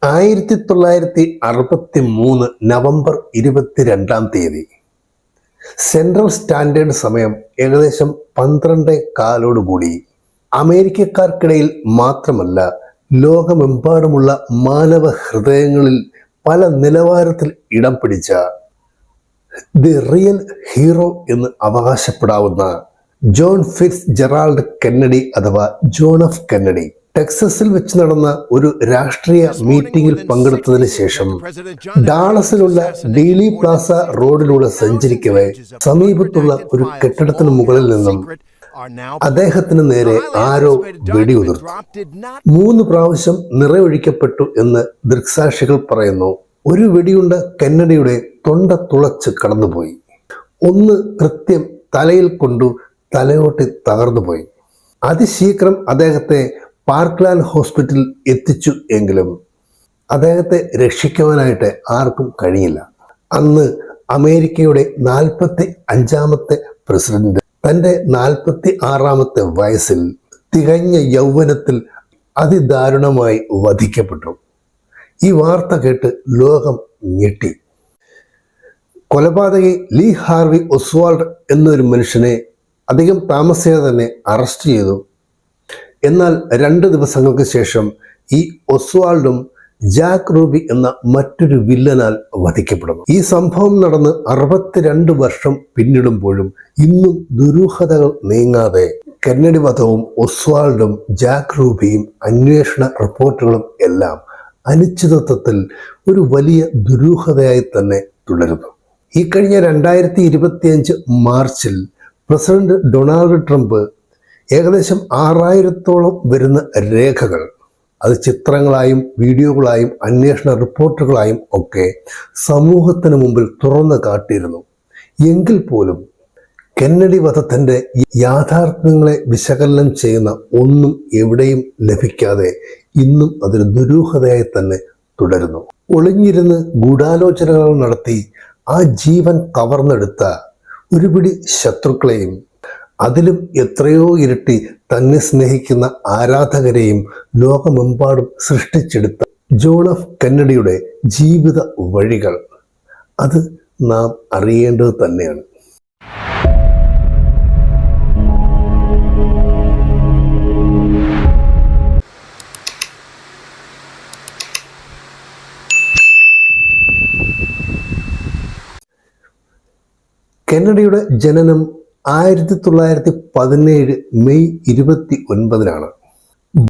1963 November 22 central standard സമയം ഏകദേശം 12:15 അമേരിക്കക്കാർക്കിടയിൽ മാത്രമല്ല ലോകമെമ്പാടുമുള്ള മാനവ ഹൃദയങ്ങളിൽ പല നിലവാരത്തിൽ ഇടം പിടിച്ച ദി റിയൽ ഹീറോ എന്ന് അവകാശപ്പെടാവുന്ന ജോൺ ഫിറ്റ്സ് ജെറാൾഡ് കെന്നഡി അഥവാ ജോൺ എഫ് കെന്നഡി ടെക്സസിൽ വെച്ച് നടന്ന ഒരു രാഷ്ട്രീയ മീറ്റിംഗിൽ പങ്കെടുത്തതിന് ശേഷം ഡാളസിലുള്ള ഡീലി പ്ലാസ റോഡിലൂടെ സഞ്ചരിക്കവേ സമീപത്തുള്ള ഒരു കെട്ടിടത്തിന് മുകളിൽ നിന്നും അദ്ദേഹത്തിന് നേരെ ആരോ വെടിയുതിർത്തു. 3 പ്രാവശ്യം നിറയൊഴിക്കപ്പെട്ടു എന്ന് ദൃക്സാക്ഷികൾ പറയുന്നു. ഒരു വെടിയുണ്ട കെന്നഡിയുടെ തൊണ്ട തുളച്ച് കടന്നുപോയി. ഒന്ന് കൃത്യം തലയിൽ കൊണ്ടു തലയോട്ടി തകർന്നുപോയി. അതിശീഘ്രം അദ്ദേഹത്തെ പാർക്ക്ലാൻഡ് ഹോസ്പിറ്റലിൽ എത്തിച്ചു എങ്കിലും അദ്ദേഹത്തെ രക്ഷിക്കുവാനായിട്ട് ആർക്കും കഴിഞ്ഞില്ല. അന്ന് അമേരിക്കയുടെ 45ാമത്തെ പ്രസിഡന്റ് തൻ്റെ 46ാമത്തെ വയസ്സിൽ തികഞ്ഞ യൗവനത്തിൽ അതിദാരുണമായി വധിക്കപ്പെട്ടു. ഈ വാർത്ത കേട്ട് ലോകം ഞെട്ടി. കൊലപാതകി ലീ ഹാർവി ഒസ്വാൾഡ് എന്നൊരു മനുഷ്യനെ അധികം താമസിയാതെ തന്നെ അറസ്റ്റ് ചെയ്തു. എന്നാൽ 2 ദിവസങ്ങൾക്ക് ശേഷം ഈ ഒസ്വാൾഡും ജാക്ക് റൂബി എന്ന മറ്റൊരു വില്ലനാൽ വധിക്കപ്പെടുന്നു. ഈ സംഭവം നടന്ന് 62 വർഷം പിന്നിടുമ്പോഴും ഇന്നും ദുരൂഹതകൾ നീങ്ങാതെ കെന്നഡി വധവും ഒസ്വാൾഡും ജാക്ക് റൂബിയും അന്വേഷണ റിപ്പോർട്ടുകളും എല്ലാം അനിശ്ചിതത്വത്തിൽ ഒരു വലിയ ദുരൂഹതയായി തന്നെ തുടരുന്നു. ഈ കഴിഞ്ഞ 2025 മാർച്ചിൽ പ്രസിഡന്റ് ഡൊണാൾഡ് ട്രംപ് ഏകദേശം 6000-ഓളം വരുന്ന രേഖകൾ, അത് ചിത്രങ്ങളായും വീഡിയോകളായും അന്വേഷണ റിപ്പോർട്ടുകളായും ഒക്കെ സമൂഹത്തിന് മുമ്പിൽ തുറന്നു കാട്ടിയിരുന്നു. എങ്കിൽ പോലും കെന്നഡി വധത്തിൻ്റെ യാഥാർത്ഥ്യങ്ങളെ വിശകലനം ചെയ്യുന്ന ഒന്നും എവിടെയും ലഭിക്കാതെ ഇന്നും അതൊരു ദുരൂഹതയായി തന്നെ തുടരുന്നു. ഒളിഞ്ഞിരുന്ന് ഗൂഢാലോചനകൾ നടത്തി ആ ജീവൻ കവർന്നെടുത്ത ഒരുപിടി ശത്രുക്കളെയും അതിലും എത്രയോ ഇരട്ടി തന്നെ സ്നേഹിക്കുന്ന ആരാധകരെയും ലോകമെമ്പാടും സൃഷ്ടിച്ചെടുത്ത ജോൺ എഫ് കെന്നഡിയുടെ ജീവിത വഴികൾ അത് നാം അറിയേണ്ടത് തന്നെയാണ്. കെന്നഡിയുടെ ജനനം 1917 മെയ് 29